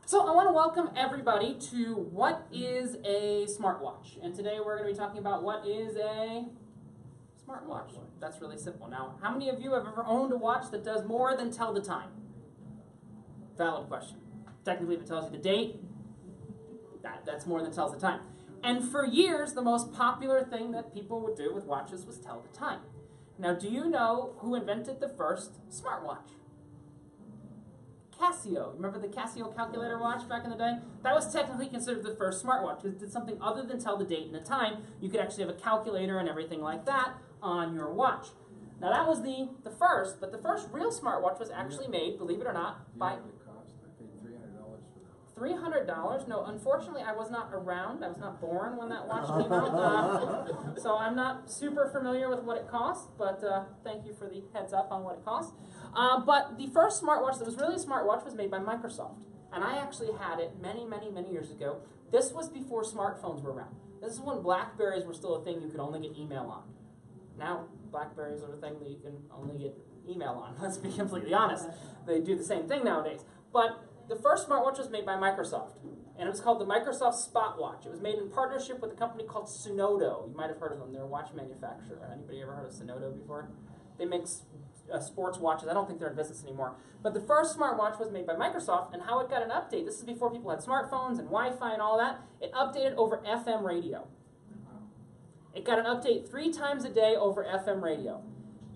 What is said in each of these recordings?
So I want to welcome everybody to what is a smartwatch. And today we're going to be talking about what is a smartwatch. That's really simple. Now, how many of you have ever owned a watch that does more than tell the time? Valid question. Technically, if it tells you the date, that's more than tells the time. And for years, the most popular thing that people would do with watches was tell the time. Now, do you know who invented the first smartwatch? Casio. Remember the Casio calculator watch back in the day? That was technically considered the first smartwatch because it did something other than tell the date and the time. You could actually have a calculator and everything like that on your watch. Now that was the first, but the first real smartwatch was actually made, believe it or not, by... $300? No, unfortunately I was not around. I was not born when that watch came out. So I'm not super familiar with what it cost, but thank you for the heads up on what it cost. But the first smartwatch that was really a smartwatch was made by Microsoft. And I actually had it many, many, many years ago. This was before smartphones were around. This is when BlackBerries were still a thing you could only get email on. Now, BlackBerries are a thing that you can only get email on. Let's be completely honest. They do the same thing nowadays. But the first smartwatch was made by Microsoft, and it was called the Microsoft Spotwatch. It was made in partnership with a company called Sonodo. You might have heard of them. They're a watch manufacturer. Anybody ever heard of Sonodo before? They make sports watches. I don't think they're in business anymore. But the first smartwatch was made by Microsoft, and how it got an update, this is before people had smartphones and Wi-Fi and all that, it updated over FM radio. It got an update 3 times a day over FM radio.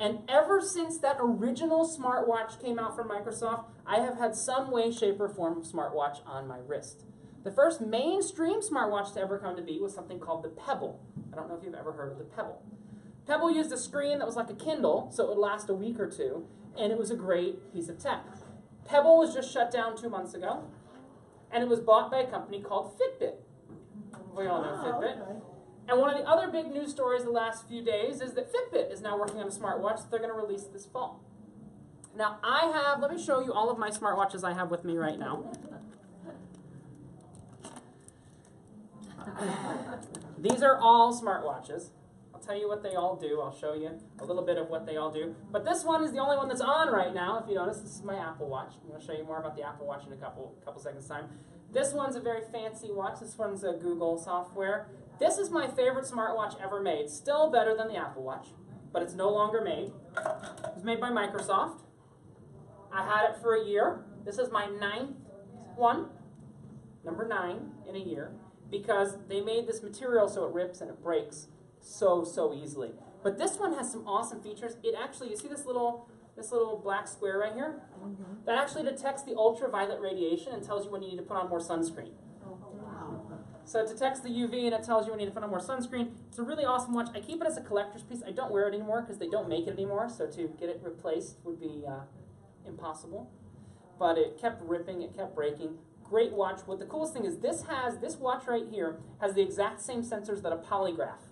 And ever since that original smartwatch came out from Microsoft, I have had some way, shape, or form of smartwatch on my wrist. The first mainstream smartwatch to ever come to be was something called the Pebble. I don't know if you've ever heard of the Pebble. Pebble used a screen that was like a Kindle, so it would last a week or two, and it was a great piece of tech. Pebble was just shut down 2 months ago, and it was bought by a company called Fitbit. We all know Fitbit. Okay. And one of the other big news stories the last few days is that Fitbit is now working on a smartwatch that they're going to release this fall. Now let me show you all of my smartwatches I have with me right now. These are all smartwatches. I'll tell you what they all do. I'll show you a little bit of what they all do. But this one is the only one that's on right now, if you notice. This is my Apple Watch. I'm going to show you more about the Apple Watch in a couple seconds' time. This one's a very fancy watch. This one's a Google software. This is my favorite smartwatch ever made. Still better than the Apple Watch, but it's no longer made. It was made by Microsoft. I had it for a year. This is my 9th one, number 9 in a year, because they made this material so it rips and it breaks so easily. But this one has some awesome features. It actually, you see this little black square right here? Mm-hmm. That actually detects the ultraviolet radiation and tells you when you need to put on more sunscreen. So it detects the UV and it tells you when you need to put on more sunscreen. It's a really awesome watch. I keep it as a collector's piece. I don't wear it anymore because they don't make it anymore, so to get it replaced would be impossible. But it kept ripping, it kept breaking. Great watch. What the coolest thing is this watch right here has the exact same sensors that a polygraph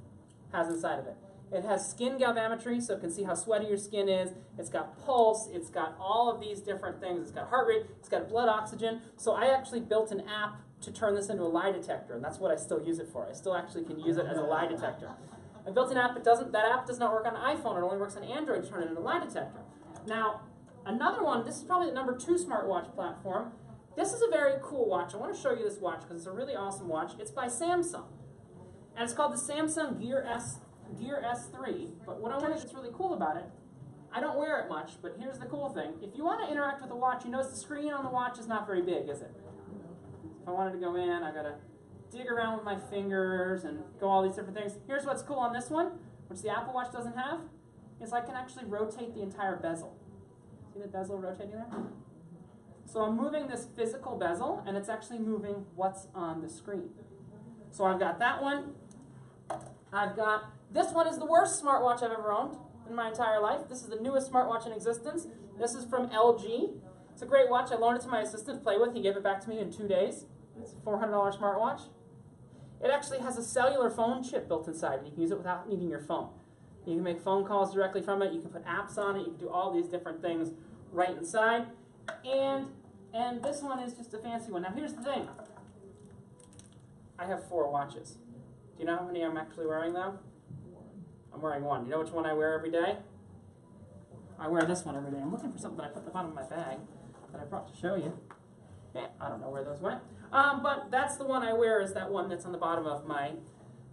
has inside of it. It has skin galvanometry, so it can see how sweaty your skin is. It's got pulse. It's got all of these different things. It's got heart rate. It's got blood oxygen. So I actually built an app to turn this into a lie detector, and that's what I still use it for. I still actually can use it as a lie detector. I built an app. That app does not work on iPhone. It only works on Android to turn it into a lie detector. Now, another one, this is probably the number 2 smartwatch platform. This is a very cool watch. I want to show you this watch because it's a really awesome watch. It's by Samsung, and it's called the Samsung Gear S3. But what I want to that's really cool about it, I don't wear it much, but here's the cool thing. If you want to interact with the watch, you notice the screen on the watch is not very big, is it? If I wanted to go in, I got to dig around with my fingers and go all these different things. Here's what's cool on this one, which the Apple Watch doesn't have, is I can actually rotate the entire bezel. See the bezel rotating there? So I'm moving this physical bezel, and it's actually moving what's on the screen. So I've got that one. This one is the worst smartwatch I've ever owned in my entire life. This is the newest smartwatch in existence. This is from LG. It's a great watch. I loaned it to my assistant to play with. He gave it back to me in 2 days. It's a $400 smartwatch. It actually has a cellular phone chip built inside, and you can use it without needing your phone. You can make phone calls directly from it. You can put apps on it. You can do all these different things right inside. And this one is just a fancy one. Now here's the thing. I have 4 watches. Do you know how many I'm actually wearing though? I'm wearing 1. You know which one I wear every day? I wear this one every day. I'm looking for something that I put at the bottom of my bag that I brought to show you. I don't know where those went. But that's the one I wear, is that one that's on the bottom of my,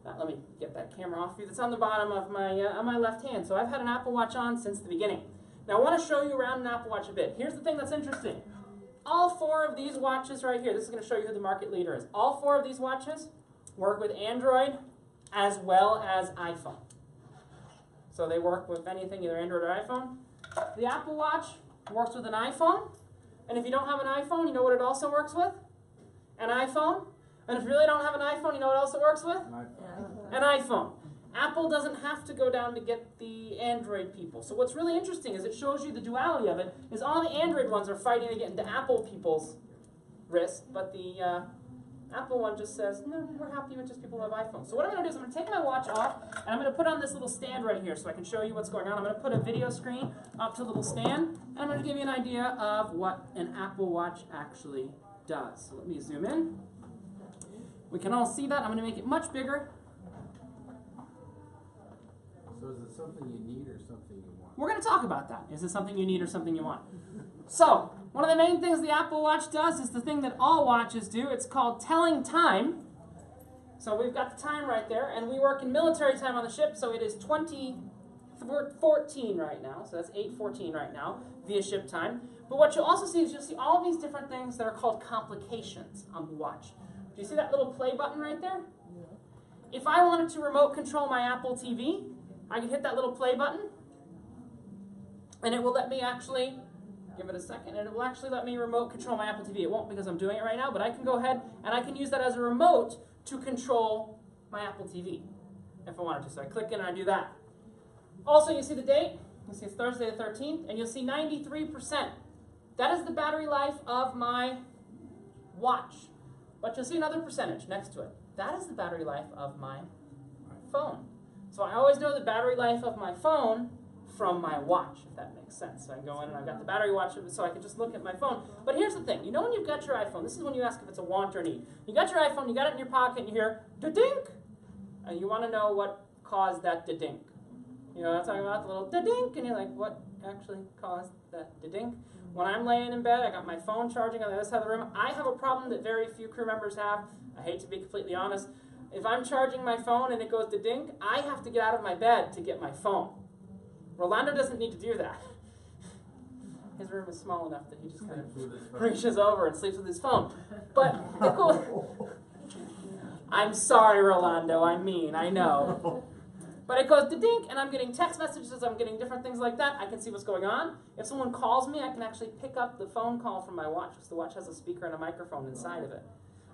let me get that camera off you, that's on the bottom of my left hand. So I've had an Apple Watch on since the beginning. Now I want to show you around an Apple Watch a bit. Here's the thing that's interesting. All 4 of these watches right here, this is going to show you who the market leader is. All 4 of these watches work with Android as well as iPhone. So they work with anything, either Android or iPhone. The Apple Watch works with an iPhone. And if you don't have an iPhone, you know what it also works with? An iPhone. And if you really don't have an iPhone, you know what else it works with? An iPhone. Apple doesn't have to go down to get the Android people. So what's really interesting is it shows you the duality of it, is all the Android ones are fighting to get into Apple people's wrist, but the Apple one just says, no, we're happy with just people who have iPhones. So what I'm going to do is I'm going to take my watch off, and I'm going to put on this little stand right here so I can show you what's going on. I'm going to put a video screen up to the little stand, and I'm going to give you an idea of what an Apple Watch actually does. So let me zoom in. We can all see that. I'm going to make it much bigger. So is it something you need or something you want? We're going to talk about that. Is it something you need or something you want? So, one of the main things the Apple Watch does is the thing that all watches do. It's called telling time. So we've got the time right there, and we work in military time on the ship, so it is 20:14 right now. So that's 8:14 right now via ship time. But what you'll also see is you'll see all these different things that are called complications on the watch. Do you see that little play button right there? Yeah. If I wanted to remote control my Apple TV, I could hit that little play button, and it will let me actually, give it a second, and it will actually let me remote control my Apple TV. It won't because I'm doing it right now, but I can go ahead and I can use that as a remote to control my Apple TV if I wanted to. So I click in and I do that. Also, you see the date. You'll see it's Thursday the 13th, and you'll see 93%. That is the battery life of my watch. But you'll see another percentage next to it. That is the battery life of my phone. So I always know the battery life of my phone from my watch, if that makes sense. So I go in and I've got the battery watch so I can just look at my phone. But here's the thing. You know when you've got your iPhone, this is when you ask if it's a want or a need. You got your iPhone, you got it in your pocket, and you hear, da-dink! And you want to know what caused that da-dink. You know what I'm talking about? The little da-dink, and you're like, what actually caused that da-dink? When I'm laying in bed, I got my phone charging on the other side of the room. I have a problem that very few crew members have. I hate to be completely honest. If I'm charging my phone and it goes to dink, I have to get out of my bed to get my phone. Rolando doesn't need to do that. His room is small enough that he just kind of reaches over and sleeps with his phone. But I'm sorry, Rolando. I'm mean. I know. But it goes to dink, and I'm getting text messages. I'm getting different things like that. I can see what's going on. If someone calls me, I can actually pick up the phone call from my watch because the watch has a speaker and a microphone inside of it.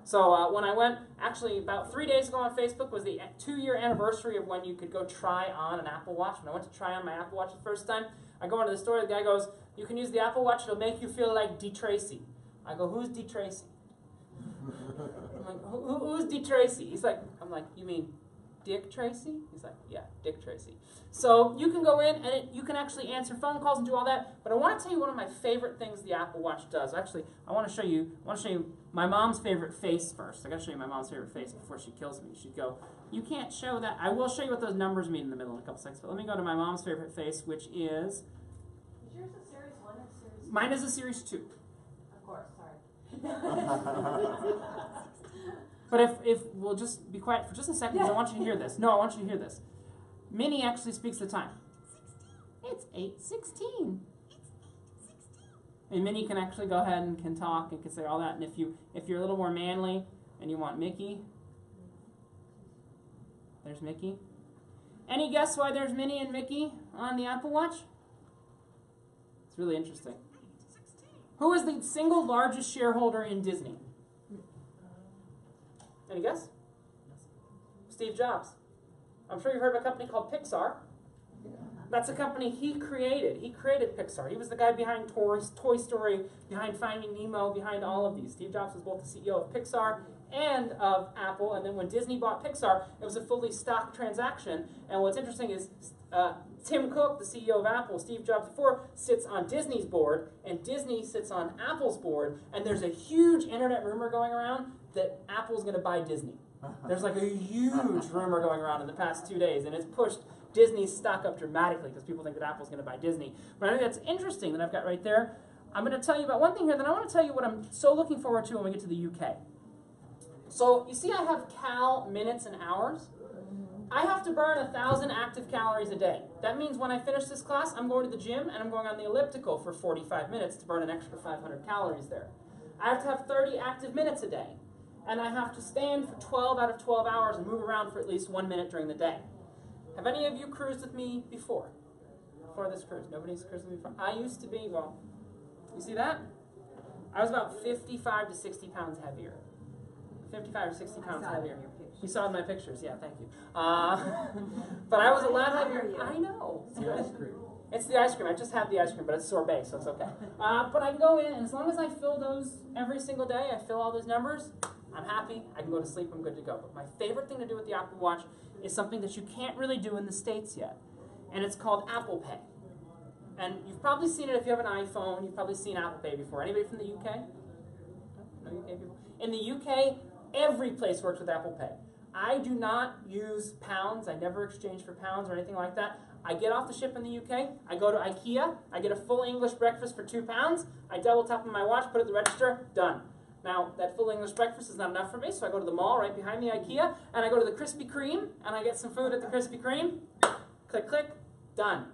So when I went, actually about 3 days ago on Facebook was the 2-year anniversary of when you could go try on an Apple Watch. When I went to try on my Apple Watch the first time, I go into the store, the guy goes, you can use the Apple Watch, it'll make you feel like D. Tracy. I go, who's D. Tracy? I'm like, who's D. Tracy? I'm like, you mean Dick Tracy? He's like, yeah, Dick Tracy. So you can go in and you can actually answer phone calls and do all that. But I want to tell you one of my favorite things the Apple Watch does. Actually, I want to show you my mom's favorite face first. I got to show you my mom's favorite face before she kills me. She'd go, you can't show that. I will show you what those numbers mean in the middle in a couple seconds. But let me go to my mom's favorite face, which is. Is yours a Series 1 or Series 2? Mine is a Series 2. Of course, sorry. But if we'll just be quiet for just a second, because I want you to hear this. No, I want you to hear this. Minnie actually speaks the time. It's 8:16. And Minnie can actually go ahead and can talk and can say all that. And if you're a little more manly and you want Mickey, there's Mickey. Any guess why there's Minnie and Mickey on the Apple Watch? It's really interesting. Who is the single largest shareholder in Disney? Any guess? Steve Jobs. I'm sure you've heard of a company called Pixar. That's a company he created. He created Pixar. He was the guy behind Toy Story, behind Finding Nemo, behind all of these. Steve Jobs was both the CEO of Pixar and of Apple. And then when Disney bought Pixar, it was a fully stock transaction. And what's interesting is Tim Cook, the CEO of Apple, Steve Jobs before, sits on Disney's board, and Disney sits on Apple's board. And there's a huge internet rumor going around that Apple's going to buy Disney. There's like a huge rumor going around in the past 2 days, and it's pushed Disney's stock up dramatically because people think that Apple's going to buy Disney. But I think that's interesting that I've got right there. I'm going to tell you about one thing here, then I want to tell you what I'm so looking forward to when we get to the UK. So you see I have cal, minutes, and hours. I have to burn 1,000 active calories a day. That means when I finish this class, I'm going to the gym and I'm going on the elliptical for 45 minutes to burn an extra 500 calories there. I have to have 30 active minutes a day. And I have to stand for 12 out of 12 hours and move around for at least 1 minute during the day. Have any of you cruised with me before? Before this cruise? Nobody's cruised with me before? I used to be, well, you see that? I was about 55 to 60 pounds heavier. 55 or 60 pounds heavier. You saw in my pictures, yeah, thank you. But I was a lot heavier. I know. It's the ice cream. It's the ice cream. I just had the ice cream, but it's sorbet, so it's okay. But I can go in, and as long as I fill those every single day, I fill all those numbers, I'm happy. I can go to sleep. I'm good to go. But my favorite thing to do with the Apple Watch is something that you can't really do in the States yet, and it's called Apple Pay. And you've probably seen it if you have an iPhone. You've probably seen Apple Pay before. Anybody from the UK? No UK people? In the UK, every place works with Apple Pay. I do not use pounds. I never exchange for pounds or anything like that. I get off the ship in the UK. I go to IKEA. I get a full English breakfast for £2. I double tap on my watch, put it in the register, done. Now, that full English breakfast is not enough for me, so I go to the mall right behind the IKEA, and I go to the Krispy Kreme, and I get some food at the Krispy Kreme. Click, click, done.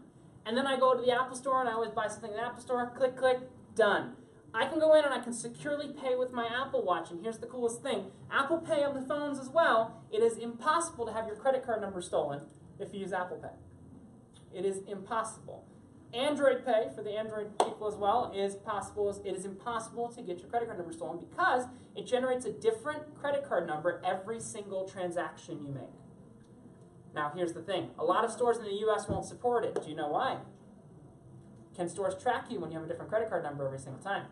And then I go to the Apple Store, and I always buy something in the Apple Store. Click, click, done. I can go in and I can securely pay with my Apple Watch, and here's the coolest thing. Apple Pay on the phones as well. It is impossible to have your credit card number stolen if you use Apple Pay. It is impossible. Android Pay, for the Android people as well, is possible. It is impossible to get your credit card number stolen because it generates a different credit card number every single transaction you make. Now, here's the thing. A lot of stores in the US won't support it. Do you know why? Can stores track you when you have a different credit card number every single time?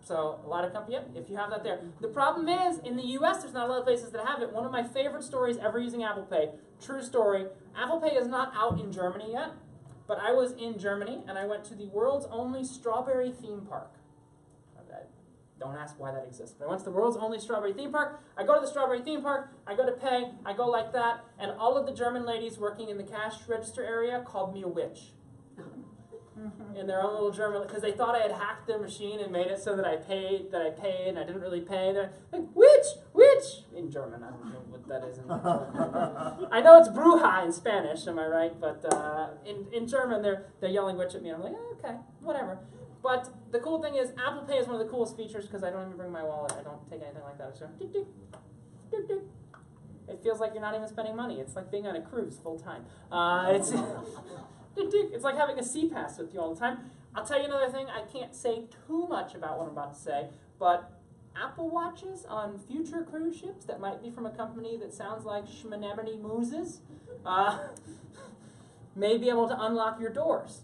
So a lot of companies, yep, if you have that there. The problem is, in the US, there's not a lot of places that have it. One of my favorite stories ever using Apple Pay, true story, Apple Pay is not out in Germany yet, but I was in Germany, and I went to the world's only strawberry theme park. Don't ask why that exists, but I went to the world's only strawberry theme park. I go to the strawberry theme park, I go to pay, I go like that, and all of the German ladies working in the cash register area called me a witch. In their own little German, because they thought I had hacked their machine and made it so that I paid, and I didn't really pay. They're like, witch, in German. I don't know what that is. I know it's bruja in Spanish, am I right? But in German, they're yelling witch at me, and I'm like, oh, okay, whatever. But the cool thing is, Apple Pay is one of the coolest features because I don't even bring my wallet. I don't take anything like that. So, it feels like you're not even spending money. It's like being on a cruise full time. It's like having a sea pass with you all the time. I'll tell you another thing. I can't say too much about what I'm about to say, but Apple Watches on future cruise ships that might be from a company that sounds like Schmanemity Mooses may be able to unlock your doors.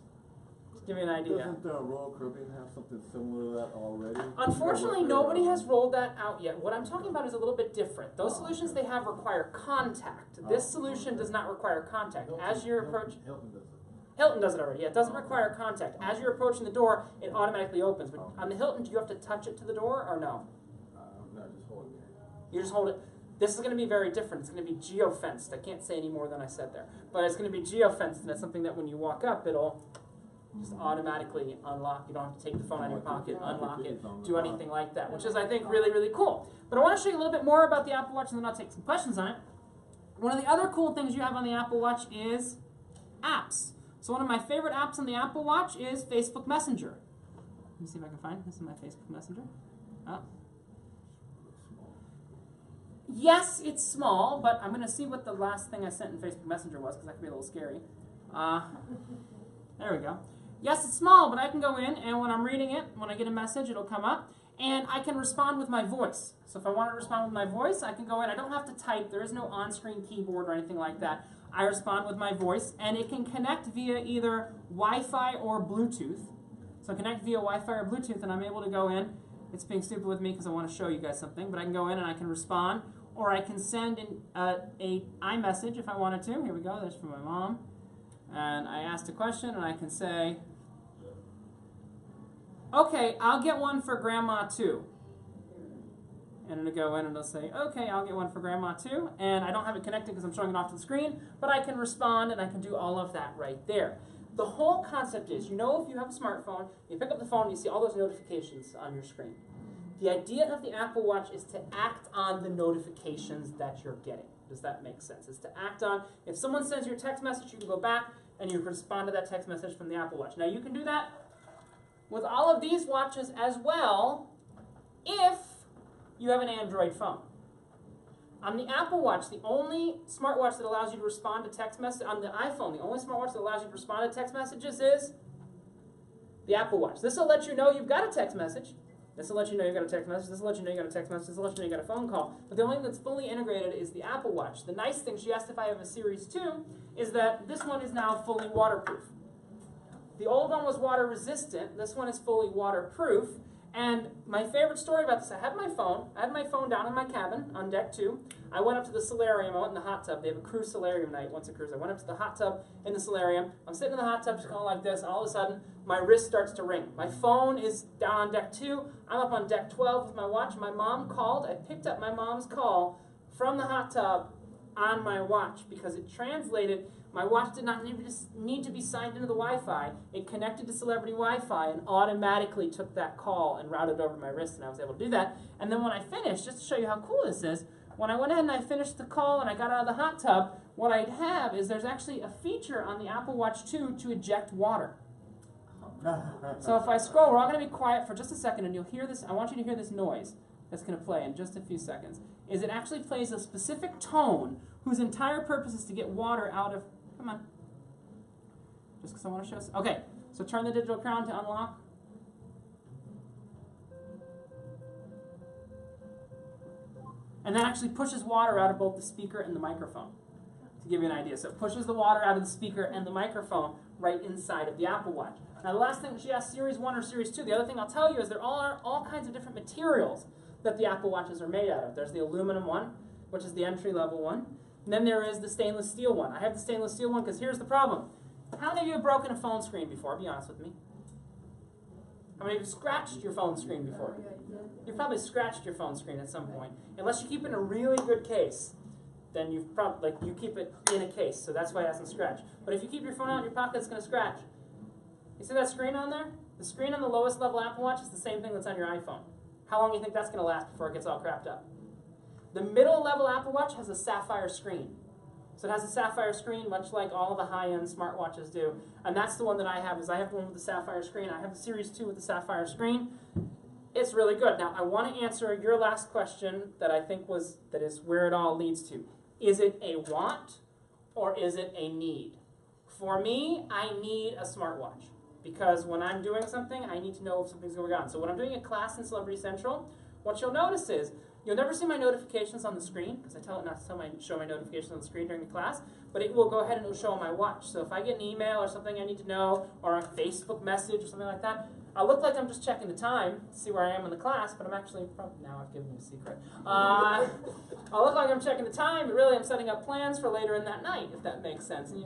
Just give you an idea. Doesn't Royal Caribbean have something similar to that already? Unfortunately, nobody has rolled that out yet. What I'm talking about is a little bit different. Those solutions they have require contact. This solution does not require contact. As you approach... Hilton does it already. Yeah, it doesn't require contact. As you're approaching the door, it automatically opens. But on the Hilton, do you have to touch it to the door or no? No, just hold it. You just hold it. This is going to be very different. It's going to be geofenced. I can't say any more than I said there. But it's going to be geofenced, and it's something that when you walk up, it'll just automatically unlock. You don't have to take the phone out of your pocket, unlock it, do anything like that, which is, I think, really, really cool. But I want to show you a little bit more about the Apple Watch, and then I'll take some questions on it. One of the other cool things you have on the Apple Watch is apps. So one of my favorite apps on the Apple Watch is Facebook Messenger. Let me see if I can find this in my Facebook Messenger. Oh. Yes, it's small, but I'm going to see what the last thing I sent in Facebook Messenger was, because that could be a little scary. There we go. Yes, it's small, but I can go in, and when I'm reading it, when I get a message, it'll come up, and I can respond with my voice. So if I want to respond with my voice, I can go in. I don't have to type. There is no on-screen keyboard or anything like that. I respond with my voice, and it can connect via either Wi-Fi or Bluetooth. So connect via Wi-Fi or Bluetooth, and I'm able to go in. It's being stupid with me because I want to show you guys something, but I can go in and I can respond, or I can send an iMessage if I wanted to. Here we go. That's from my mom. And I asked a question, and I can say, okay, I'll get one for Grandma too. And it'll go in and it'll say, okay, I'll get one for Grandma too. And I don't have it connected because I'm showing it off to the screen, but I can respond and I can do all of that right there. The whole concept is, you know, if you have a smartphone, you pick up the phone and you see all those notifications on your screen. The idea of the Apple Watch is to act on the notifications that you're getting. Does that make sense? It's to act on, if someone sends you a text message, you can go back and you respond to that text message from the Apple Watch. Now you can do that with all of these watches as well if you have an Android phone. On the Apple Watch, the only smartwatch that allows you to respond to text messages, on the iPhone, the only smartwatch that allows you to respond to text messages is the Apple Watch. This will let you know you've got a text message. This will let you know you've got a text message. This will let you know you got a text message. This will let you know you got a phone call. But the only thing that's fully integrated is the Apple Watch. The nice thing, she asked if I have a Series 2, is that this one is now fully waterproof. The old one was water resistant. This one is fully waterproof. And my favorite story about this, I had my phone down in my cabin on deck 2. I went up to the solarium, I went in the hot tub. They have a cruise solarium night once a cruise. I went up to the hot tub in the solarium. I'm sitting in the hot tub just going like this, and all of a sudden, my wrist starts to ring. My phone is down on deck 2. I'm up on deck 12 with my watch. My mom called. I picked up my mom's call from the hot tub on my watch because it translated. My watch did not need to be signed into the Wi-Fi. It connected to Celebrity Wi-Fi and automatically took that call and routed it over to my wrist, and I was able to do that. And then when I finished, just to show you how cool this is, when I went ahead and I finished the call and I got out of the hot tub, what I'd have is there's actually a feature on the Apple Watch 2 to eject water. So if I scroll, we're all going to be quiet for just a second, and you'll hear this. I want you to hear this noise that's going to play in just a few seconds. It actually plays a specific tone whose entire purpose is to get water out of... Come on. Just because I want to show us. Okay, so turn the digital crown to unlock. And that actually pushes water out of both the speaker and the microphone, to give you an idea. So it pushes the water out of the speaker and the microphone right inside of the Apple Watch. Now the last thing, she asked Series 1 or Series 2. The other thing I'll tell you is there are all kinds of different materials that the Apple Watches are made out of. There's the aluminum one, which is the entry-level one. And then there is the stainless steel one. I have the stainless steel one because here's the problem. How many of you have broken a phone screen before? Be honest with me. How many of you have scratched your phone screen before? You've probably scratched your phone screen at some point. Unless you keep it in a really good case, then you've probably, you keep it in a case, so that's why it doesn't scratch. But if you keep your phone out in your pocket, it's going to scratch. You see that screen on there? The screen on the lowest level Apple Watch is the same thing that's on your iPhone. How long do you think that's going to last before it gets all crapped up? The middle level Apple Watch has a sapphire screen. So it has a sapphire screen, much like all the high-end smartwatches do. And that's the one that I have, is I have one with the sapphire screen. I have the Series 2 with the sapphire screen. It's really good. Now, I want to answer your last question that I think that is where it all leads to. Is it a want or is it a need? For me, I need a smartwatch. Because when I'm doing something, I need to know if something's going on. So when I'm doing a class in Celebrity Central, what you'll notice is you'll never see my notifications on the screen, because I tell it not to show my notifications on the screen during the class, but it will go ahead and it will show on my watch. So if I get an email or something I need to know, or a Facebook message or something like that, I'll look like I'm just checking the time to see where I am in the class, but I'm actually, now I've given you a secret. I'll look like I'm checking the time, but really I'm setting up plans for later in that night, if that makes sense. And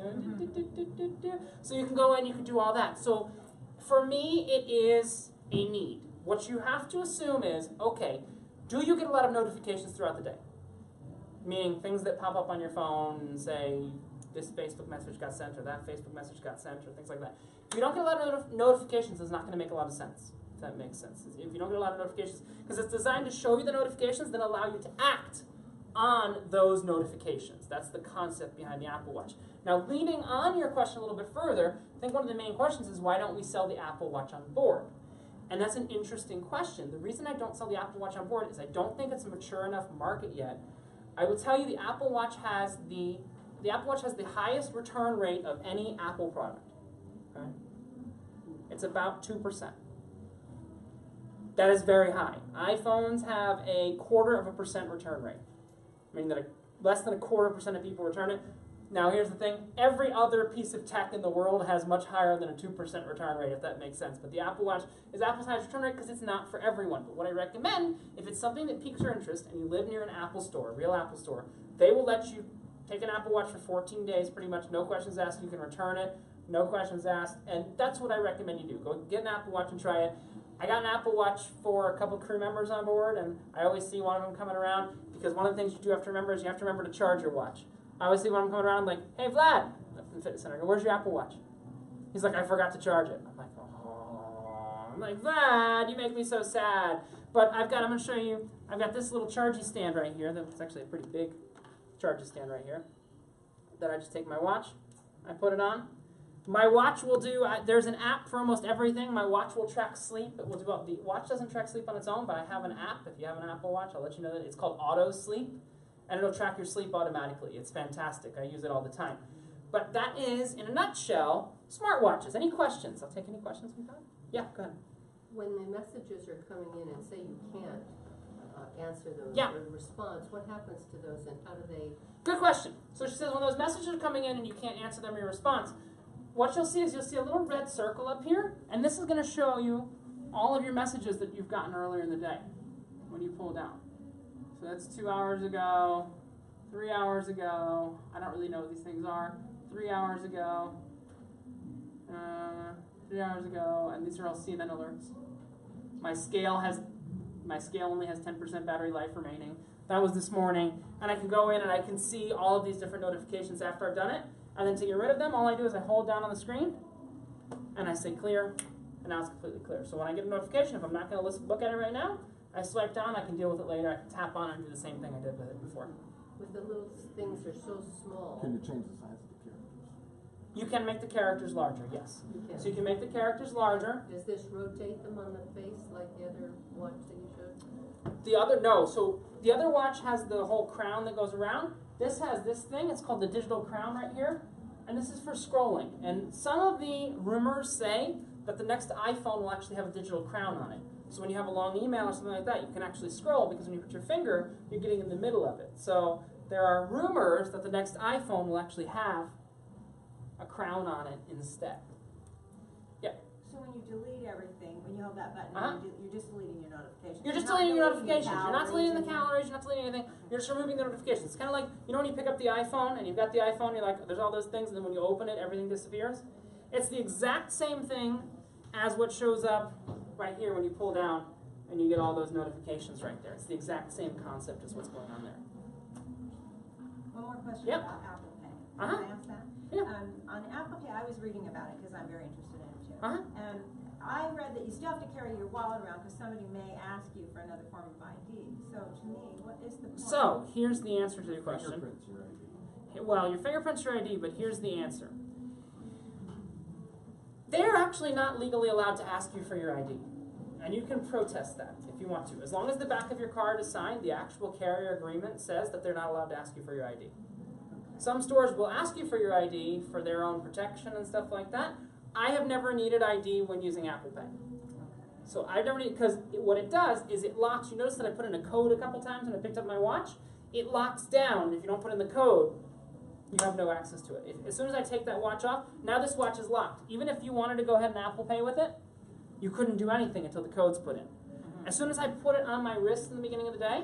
so you can go in, you can do all that. So for me, it is a need. What you have to assume is, okay, do you get a lot of notifications throughout the day? Meaning things that pop up on your phone and say, this Facebook message got sent, or that Facebook message got sent, or things like that. If you don't get a lot of notifications, it's not going to make a lot of sense, if that makes sense. If you don't get a lot of notifications, because it's designed to show you the notifications, then allow you to act on those notifications. That's the concept behind the Apple Watch. Now, leading on your question a little bit further, I think one of the main questions is, why don't we sell the Apple Watch on board? And that's an interesting question. The reason I don't sell the Apple Watch on board is I don't think it's a mature enough market yet. I will tell you the Apple Watch has the highest return rate of any Apple product. Okay? It's about 2%. That is very high. iPhones have a 0.25% return rate. Meaning that less than 0.25% of people return it. Now here's the thing, every other piece of tech in the world has much higher than a 2% return rate, if that makes sense. But the Apple Watch is Apple's highest return rate because it's not for everyone. But what I recommend, if it's something that piques your interest and you live near an Apple store, a real Apple store, they will let you take an Apple Watch for 14 days, pretty much, no questions asked. You can return it, no questions asked, and that's what I recommend you do. Go get an Apple Watch and try it. I got an Apple Watch for a couple of crew members on board, and I always see one of them coming around, because one of the things you do have to remember is you have to remember to charge your watch. I always see when I'm coming around, I'm like, hey, Vlad, in the fitness center, I go, where's your Apple Watch? He's like, I forgot to charge it. I'm like, oh. I'm like, Vlad, you make me so sad. But I'm going to show you, I've got this little charging stand right here. That's actually a pretty big charging stand right here. That I just take my watch, I put it on. My watch will do, there's an app for almost everything. My watch will track sleep. It will do, the watch doesn't track sleep on its own, but I have an app. If you have an Apple Watch, I'll let you know that it's called Auto Sleep, and it'll track your sleep automatically. It's fantastic. I use it all the time. But that is, in a nutshell, smartwatches. Any questions? I'll take any questions we've got. Yeah, go ahead. When the messages are coming in and say you can't answer those Yeah. or response, what happens to those and how do they? Good question. So she says when those messages are coming in and you can't answer them in your response, what you'll see is you'll see a little red circle up here, and this is going to show you all of your messages that you've gotten earlier in the day when you pull down. So that's 2 hours ago, 3 hours ago. I don't really know what these things are. 3 hours ago, 3 hours ago, and these are all CNN alerts. My scale only has 10% battery life remaining. That was this morning, and I can go in and I can see all of these different notifications after I've done it. And then to get rid of them, all I do is I hold down on the screen, and I say clear, and now it's completely clear. So when I get a notification, if I'm not going to look at it right now, I swipe down, I can deal with it later, I can tap on it and do the same thing I did with it before. With the little things are so small. Can you change the size of the characters? You can make the characters larger, yes. You can. So you can make the characters larger. Does this rotate them on the face like the other watch that you showed? No. So the other watch has the whole crown that goes around. This has this thing. It's called the digital crown right here. And this is for scrolling. And some of the rumors say that the next iPhone will actually have a digital crown on it. So when you have a long email or something like that, you can actually scroll because when you put your finger, you're getting in the middle of it. So there are rumors that the next iPhone will actually have a crown on it instead. Yeah. So when you delete everything, when you hold that button, you're just deleting your notifications. You're just deleting your notifications. You're not deleting the calories. You're not deleting anything. You're just removing the notifications. It's kind of like, you know when you pick up the iPhone and you've got the iPhone, you're like, there's all those things, and then when you open it, everything disappears? It's the exact same thing as what shows up right here when you pull down and you get all those notifications right there. It's the exact same concept as what's going on there. One more question Yep. about Apple Pay. Uh-huh. Can I ask that? Yeah. On Apple Pay, I was reading about it because I'm very interested in it too. Uh-huh. And I read that you still have to carry your wallet around because somebody may ask you for another form of ID. So to me, what is the point? So, here's the answer to your question. Fingerprints your ID. Well, your fingerprints your ID, but here's the answer. They're actually not legally allowed to ask you for your ID. And you can protest that if you want to. As long as the back of your card is signed, the actual carrier agreement says that they're not allowed to ask you for your ID. Some stores will ask you for your ID for their own protection and stuff like that. I have never needed ID when using Apple Pay. So I've never needed, because what it does is it locks. You notice that I put in a code a couple times when I picked up my watch. It locks down. If you don't put in the code, you have no access to it. As soon as I take that watch off, now this watch is locked. Even if you wanted to go ahead and Apple Pay with it, you couldn't do anything until the code's put in. As soon as I put it on my wrist in the beginning of the day,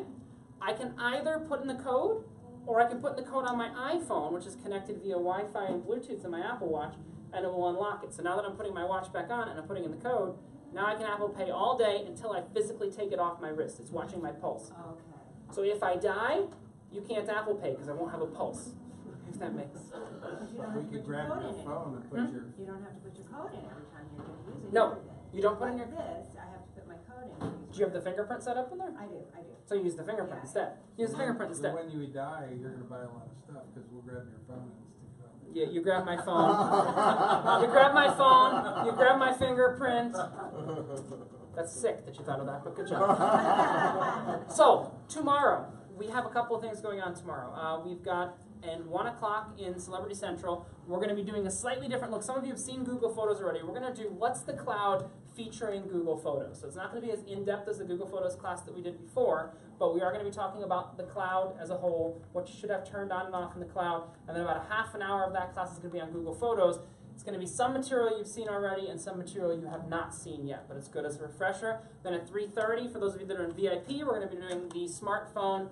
I can either put in the code, or I can put in the code on my iPhone, which is connected via Wi-Fi and Bluetooth to my Apple Watch, and it will unlock it. So now that I'm putting my watch back on and I'm putting in the code, now I can Apple Pay all day until I physically take it off my wrist. It's watching my pulse. Okay. So if I die, you can't Apple Pay because I won't have a pulse. If that makes sense. But you don't Or have you to could put your grab code your in it. phone and put your... You don't have to put your code in every time you're going to use it. No, every day. you don't put in Like your... this, I have to put my code in. Do you have the fingerprint set up in there? I do. So you use the fingerprint Yeah. instead. Use the fingerprint So instead. when you die, you're going to buy a lot of stuff because we'll grab your phone and stick it on. Yeah, you grab my phone. You grab my phone. You grab my fingerprint. That's sick that you thought of that, but good job. So, tomorrow, we have a couple of things going on tomorrow. We've got at 1 o'clock in Celebrity Central, we're going to be doing a slightly different look. Some of you have seen Google Photos already. We're going to do What's the Cloud featuring Google Photos. So it's not going to be as in-depth as the Google Photos class that we did before, but we are going to be talking about the cloud as a whole, what you should have turned on and off in the cloud, and then about a half an hour of that class is going to be on Google Photos. It's going to be some material you've seen already and some material you have not seen yet, but it's good as a refresher. Then at 3:30, for those of you that are in VIP, we're going to be doing the smartphone,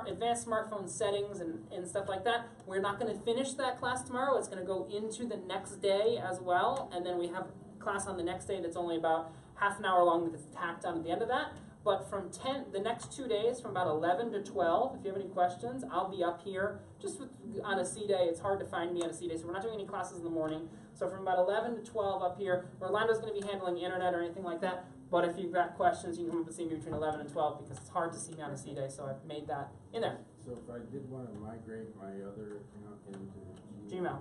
advanced smartphone settings and stuff like that. We're not going to finish that class tomorrow. It's going to go into the next day as well, and then we have class on the next day that's only about half an hour long that's tacked on at the end of that. But from the next 2 days, from about 11 to 12, if you have any questions, I'll be up here. Just on a C day, it's hard to find me on a C day, so we're not doing any classes in the morning. So from about 11 to 12 up here, Orlando's going to be handling internet or anything like that. But if you've got questions, you can come up and see me between 11 and 12 because it's hard to see me on a C day, so I've made that in there. So if I did wanna migrate my other account into Gmail.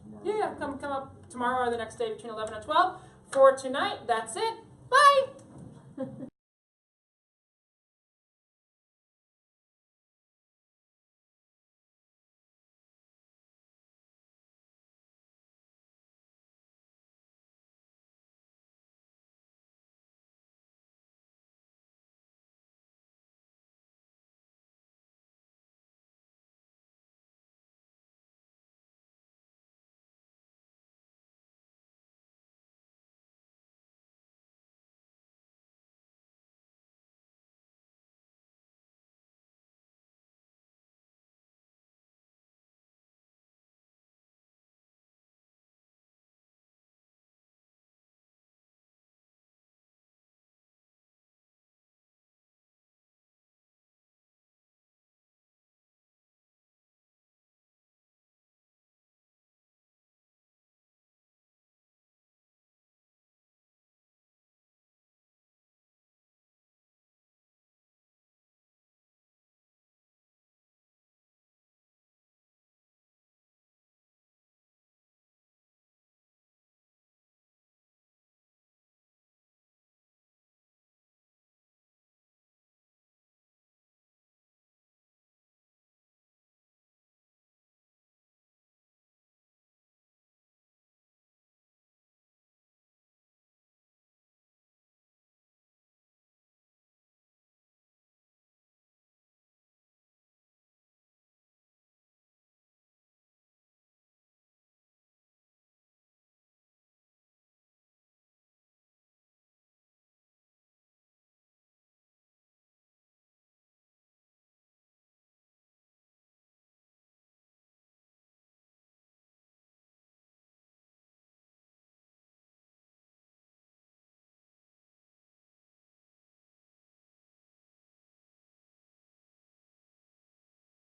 tomorrow. Yeah, come up tomorrow or the next day between 11 and 12. For tonight, that's it. Bye!